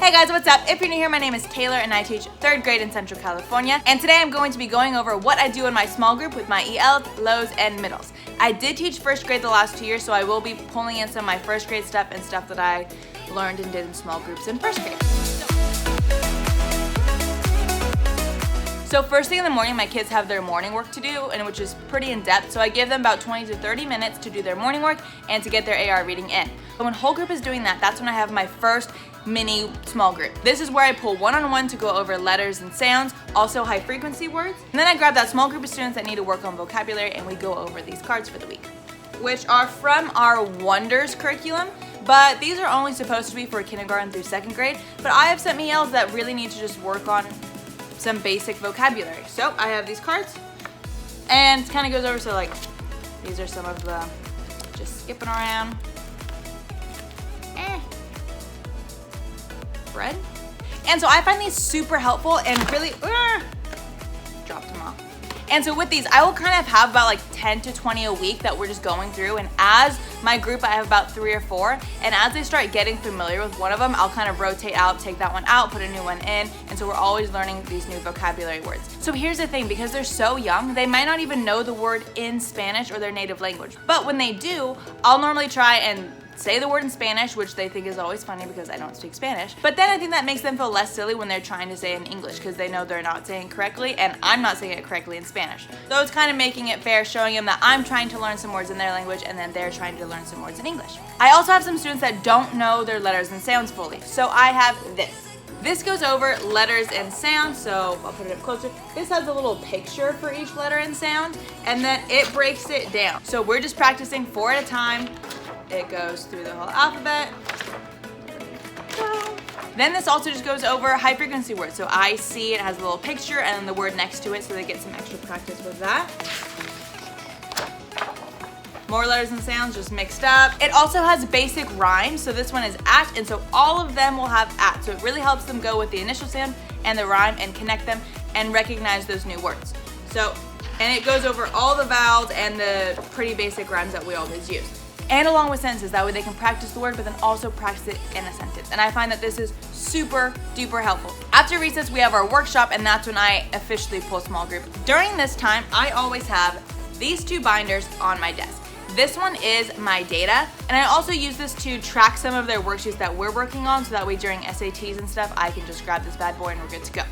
Hey guys, what's up? If you're new here, my name is Taylor and I teach 3rd grade in Central California. And today I'm going to be going over what I do in my small group with my ELs, lows, and middles. I did teach 1st grade the last 2 years, so I will be pulling in some of my 1st grade stuff and stuff that I learned and did in small groups in 1st grade. So first thing in the morning, my kids have their morning work to do, and which is pretty in-depth, so I give them about 20 to 30 minutes to do their morning work and to get their AR reading in. But when whole group is doing that, that's when I have my first mini small group. This is where I pull one-on-one to go over letters and sounds, also high frequency words. And then I grab that small group of students that need to work on vocabulary and we go over these cards for the week, which are from our Wonders curriculum. But these are only supposed to be for kindergarten through 2nd grade. But I have some ELs that really need to just work on some basic vocabulary. So I have these cards and it kind of goes over, so like these are some of the just skipping around. Bread. And so I find these super helpful and really dropped them off. And so with these, I will kind of have about like 10 to 20 a week that we're just going through, and as my group I have about 3 or 4, and as they start getting familiar with one of them, I'll kind of rotate out, take that one out, put a new one in, and so we're always learning these new vocabulary words. So here's the thing, because they're so young, they might not even know the word in Spanish or their native language, but when they do, I'll normally try and say the word in Spanish, which they think is always funny because I don't speak Spanish. But then I think that makes them feel less silly when they're trying to say it in English because they know they're not saying it correctly and I'm not saying it correctly in Spanish. So it's kind of making it fair, showing them that I'm trying to learn some words in their language and then they're trying to learn some words in English. I also have some students that don't know their letters and sounds fully. So I have this. This goes over letters and sounds, so I'll put it up closer. This has a little picture for each letter and sound, and then it breaks it down. So we're just practicing 4 at a time. It goes through the whole alphabet. Then this also just goes over high frequency words. So I see it has a little picture and then the word next to it, so they get some extra practice with that. More letters and sounds just mixed up. It also has basic rhymes. So this one is at, and so all of them will have at. So it really helps them go with the initial sound and the rhyme and connect them and recognize those new words. So, and it goes over all the vowels and the pretty basic rhymes that we always use. And along with sentences, that way they can practice the word but then also practice it in a sentence. And I find that this is super duper helpful. After recess we have our workshop, and that's when I officially pull small group. During this time I always have these 2 binders on my desk. This one is my data, and I also use this to track some of their worksheets that we're working on, so that way during SATs and stuff I can just grab this bad boy and we're good to go.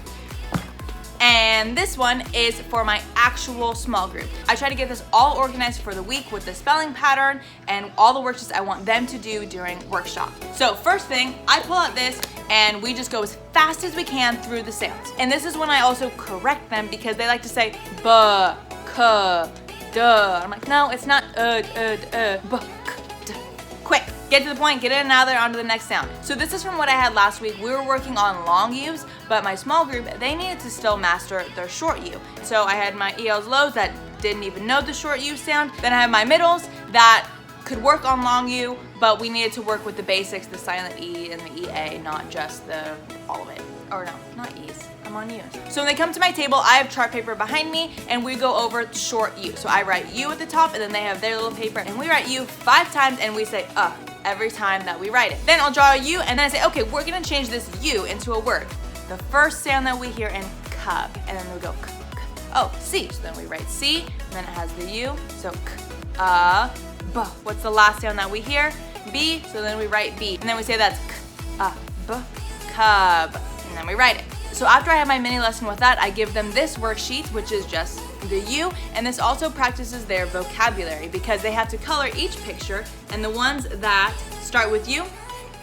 And this one is for my actual small group. I try to get this all organized for the week with the spelling pattern and all the worksheets I want them to do during workshop. So first thing, I pull out this and we just go as fast as we can through the sounds. And this is when I also correct them because they like to say buh, kuh, duh. I'm like, no, it's not buh, k, duh. Quick. Get to the point, get it and out there, onto the next sound. So this is from what I had last week. We were working on long U's, but my small group, they needed to still master their short U. So I had my ELs lows that didn't even know the short U sound. Then I had my middles that could work on long U, but we needed to work with the basics, the silent E and the EA, not just the all of it. Or no, not E's. I'm on U's. So when they come to my table, I have chart paper behind me and we go over short U. So I write U at the top and then they have their little paper and we write U 5 times and we say every time that we write it. Then I'll draw a U and then I say, okay, we're gonna change this U into a word. The first sound that we hear in cub, and then we go k, k. Oh, C. So then we write C, and then it has the U. So k, b. What's the last sound that we hear? B. So then we write B, and then we say that's k, b, cub, and then we write it. So after I have my mini lesson with that, I give them this worksheet, which is just the U, and this also practices their vocabulary because they have to color each picture, and the ones that start with U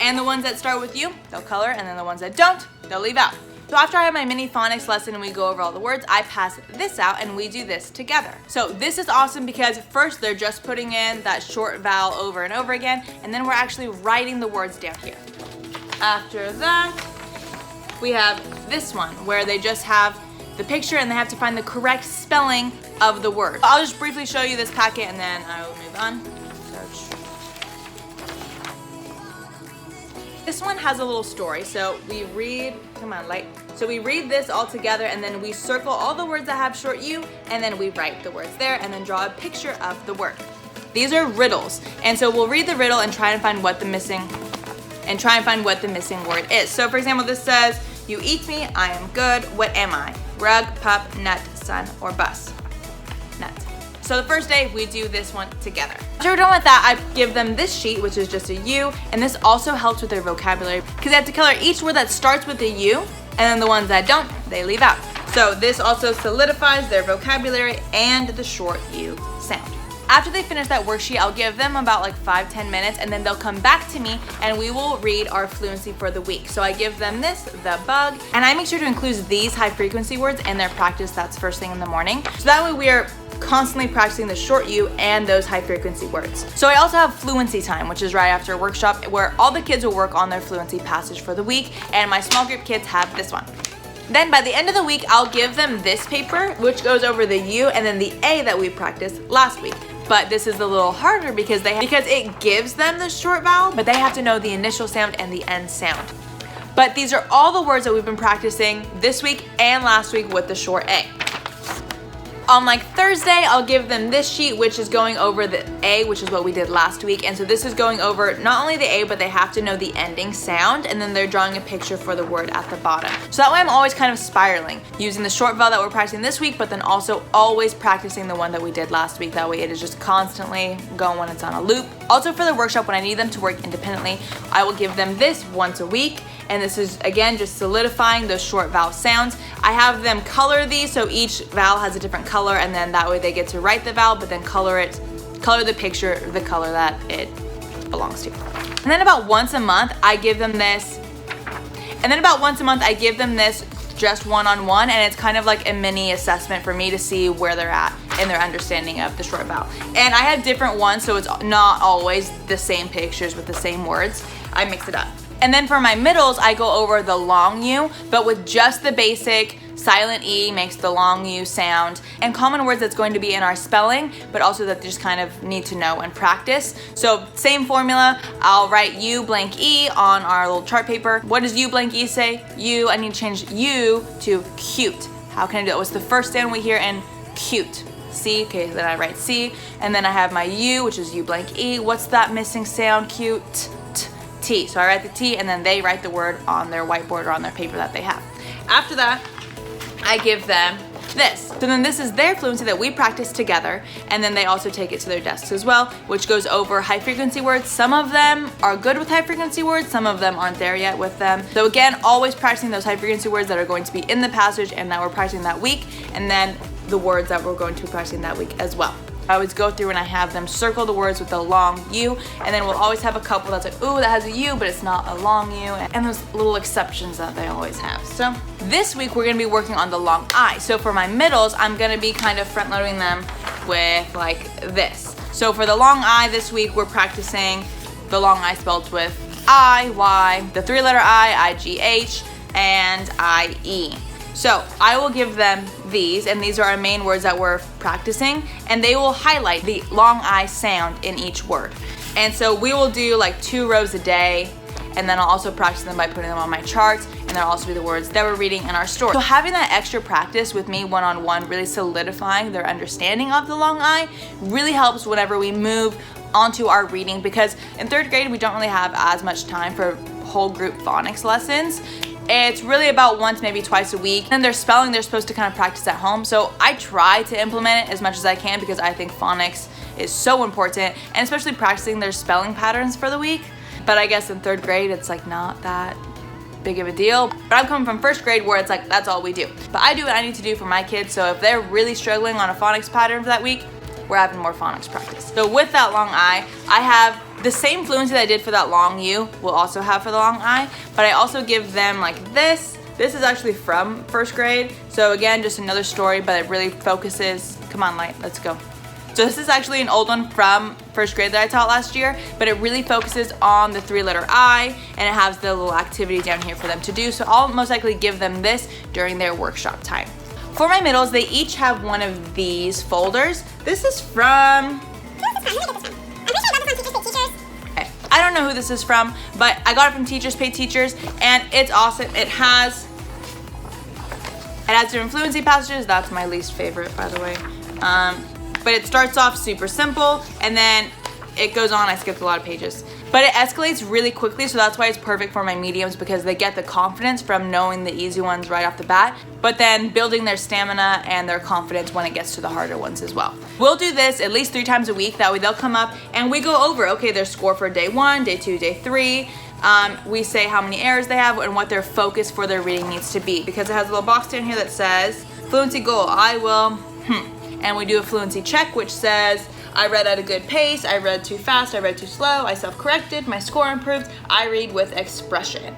and the ones that start with U, they'll color, and then the ones that don't, they'll leave out. So after I have my mini phonics lesson and we go over all the words, I pass this out and we do this together. So this is awesome because first they're just putting in that short vowel over and over again, and then we're actually writing the words down here. After that, we have this one where they just have the picture and they have to find the correct spelling of the word. I'll just briefly show you this packet and then I will move on. Search. This one has a little story. So we read, come on, light. So we read this all together and then we circle all the words that have short U and then we write the words there and then draw a picture of the word. These are riddles. And so we'll read the riddle and try to find what the missing and try and find what the missing word is. So for example, this says, you eat me, I am good, what am I? Rug, pup, nut, sun, or bus? Nut. So the first day we do this one together. After we're done with that, I give them this sheet, which is just a U, and this also helps with their vocabulary because they have to color each word that starts with a U, and then the ones that don't, they leave out. So this also solidifies their vocabulary and the short U sound. After they finish that worksheet, I'll give them about like 5-10 minutes, and then they'll come back to me and we will read our fluency for the week. So I give them this, the bug, and I make sure to include these high frequency words in their practice. That's first thing in the morning. So that way we are constantly practicing the short U and those high frequency words. So I also have Fluency Time, which is right after a workshop where all the kids will work on their fluency passage for the week, and my small group kids have this one. Then by the end of the week, I'll give them this paper, which goes over the U and then the A that we practiced last week. But this is a little harder because it gives them the short vowel, but they have to know the initial sound and the end sound. But these are all the words that we've been practicing this week and last week with the short A. On like Thursday, I'll give them this sheet, which is going over the A, which is what we did last week. And so this is going over not only the A, but they have to know the ending sound, and then they're drawing a picture for the word at the bottom. So that way I'm always kind of spiraling, using the short vowel that we're practicing this week, but then also always practicing the one that we did last week. That way it is just constantly going when it's on a loop. Also for the workshop, when I need them to work independently, I will give them this once a week. And this is, again, just solidifying those short vowel sounds. I have them color these, so each vowel has a different color, and then that way they get to write the vowel, but then color the picture, the color that it belongs to. And then about once a month, I give them this. Just one-on-one, and it's kind of like a mini assessment for me to see where they're at in their understanding of the short vowel. And I have different ones, so it's not always the same pictures with the same words. I mix it up. And then for my middles, I go over the long U, but with just the basic silent E makes the long U sound, and common words that's going to be in our spelling, but also that they just kind of need to know and practice. So same formula, I'll write U blank E on our little chart paper. What does U blank E say? U, I need to change U to cute. How can I do that? What's the first sound we hear in cute? C, okay, then I write C, and then I have my U, which is U blank E. What's that missing sound? Cute. T. So I write the T, and then they write the word on their whiteboard or on their paper that they have. After that, I give them this. So then this is their fluency that we practice together, and then they also take it to their desks as well, which goes over high frequency words. Some of them are good with high frequency words, some of them aren't there yet with them. So again, always practicing those high frequency words that are going to be in the passage and that we're practicing that week, and then the words that we're going to be practicing that week as well. I always go through and I have them circle the words with the long U, and then we'll always have a couple that's like, ooh, that has a U, but it's not a long U, and those little exceptions that they always have. So this week we're gonna be working on the long I. So for my middles, I'm gonna be kind of front loading them with like this. So for the long I this week, we're practicing the long I spelled with I, Y, the 3-letter I, G-H, and I-E. So I will give them these, and these are our main words that we're practicing, and they will highlight the long I sound in each word. And so we will do like 2 rows a day, and then I'll also practice them by putting them on my charts, and there'll also be the words that we're reading in our story. So having that extra practice with me one-on-one, really solidifying their understanding of the long I, really helps whenever we move onto our reading, because in 3rd grade we don't really have as much time for whole group phonics lessons. It's really about once, maybe twice a week. And their spelling, they're supposed to kind of practice at home. So I try to implement it as much as I can because I think phonics is so important, and especially practicing their spelling patterns for the week. But I guess in 3rd grade, it's like not that big of a deal. But I'm coming from 1st grade where it's like, that's all we do. But I do what I need to do for my kids. So if they're really struggling on a phonics pattern for that week, we're having more phonics practice. So with that long I have the same fluency that I did for that long U, we'll also have for the long I, but I also give them like this. This is actually from 1st grade. So again, just another story, but it really focuses, come on Light, let's go. So this is actually an old one from 1st grade that I taught last year, but it really focuses on the 3-letter I, and it has the little activity down here for them to do. So I'll most likely give them this during their workshop time. For my middles, they each have one of these folders. This is from, I don't know who this is from, but I got it from Teachers Pay Teachers, and it's awesome. It has different fluency passages. That's my least favorite, by the way. But it starts off super simple, and then it goes on. I skipped a lot of pages. but it escalates really quickly, so that's why it's perfect for my mediums, because they get the confidence from knowing the easy ones right off the bat, but then building their stamina and their confidence when it gets to the harder ones as well. We'll do this at least 3 times a week. That way they'll come up and we go over, okay, their score for day 1, day 2, day 3. We say how many errors they have and what their focus for their reading needs to be, because it has a little box down here that says fluency goal, I will, and we do a fluency check, which says I read at a good pace, I read too fast, I read too slow, I self-corrected, my score improved, I read with expression.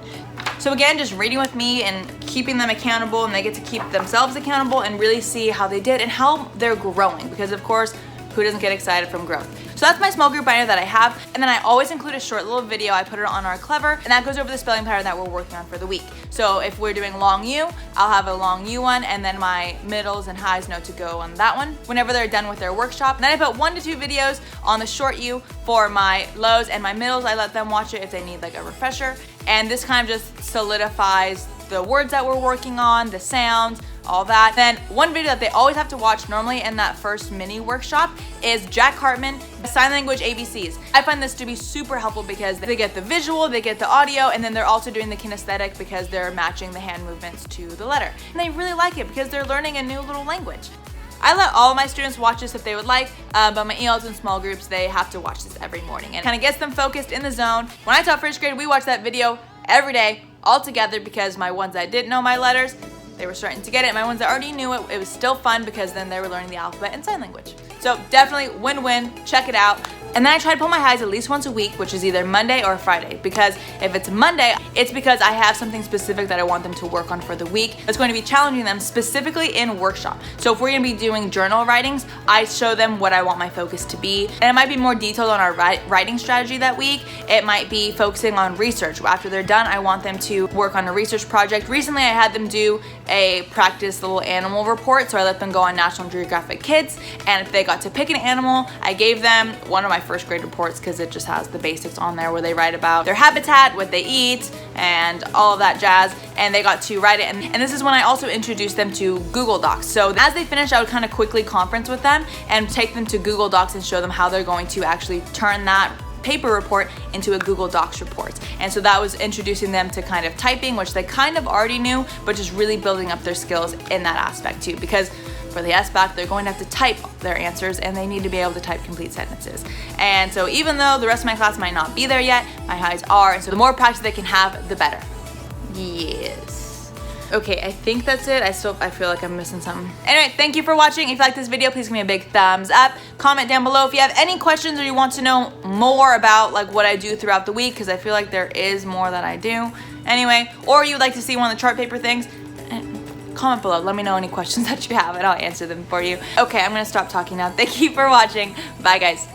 So again, just reading with me and keeping them accountable, and they get to keep themselves accountable and really see how they did and how they're growing, because of course, who doesn't get excited from growth? So that's my small group binder that I have, and then I always include a short little video. I put it on our Clever, and that goes over the spelling pattern that we're working on for the week. So if we're doing long U, I'll have a long U one, and then my middles and highs know to go on that one whenever they're done with their workshop. And then I put 1 to 2 videos on the short U for my lows, and my middles, I let them watch it if they need like a refresher. And this kind of just solidifies the words that we're working on, the sounds, all that. Then one video that they always have to watch normally in that first mini workshop is Jack Hartman, Sign Language ABCs. I find this to be super helpful because they get the visual, they get the audio, and then they're also doing the kinesthetic because they're matching the hand movements to the letter. And they really like it because they're learning a new little language. I let all of my students watch this if they would like, but my ELs in small groups, they have to watch this every morning. And it kind of gets them focused in the zone. When I taught first grade, we watched that video every day all together, because my ones that didn't know my letters, they were starting to get it. My ones that already knew it, it was still fun because then they were learning the alphabet and sign language. So definitely win-win, check it out. And then I try to pull my highs at least once a week, which is either Monday or Friday, because if it's Monday, it's because I have something specific that I want them to work on for the week. It's going to be challenging them specifically in workshop. So if we're gonna be doing journal writings, I show them what I want my focus to be. And it might be more detailed on our writing strategy that week. It might be focusing on research. After they're done, I want them to work on a research project. Recently, I had them do a practice little animal report. So I let them go on National Geographic Kids. And if they got to pick an animal, I gave them one of my first grade reports, because it just has the basics on there where they write about their habitat, what they eat, and all of that jazz, and they got to write it. And this is when I also introduced them to Google Docs. So as they finish, I would kind of quickly conference with them and take them to Google Docs and show them how they're going to actually turn that paper report into a Google Docs report. And so that was introducing them to kind of typing, which they kind of already knew, but just really building up their skills in that aspect too, because for the SBAC, they're going to have to type their answers, and they need to be able to type complete sentences. And so even though the rest of my class might not be there yet, my highs are, and so the more practice they can have, the better. Yes. Okay, I think that's it. I feel like I'm missing something. Anyway, thank you for watching. If you like this video, please give me a big thumbs up. Comment down below if you have any questions or you want to know more about like what I do throughout the week, because I feel like there is more that I do. Anyway, or you would like to see one of the chart paper things, comment below. Let me know any questions that you have and I'll answer them for you. Okay, I'm gonna stop talking now. Thank you for watching. Bye, guys.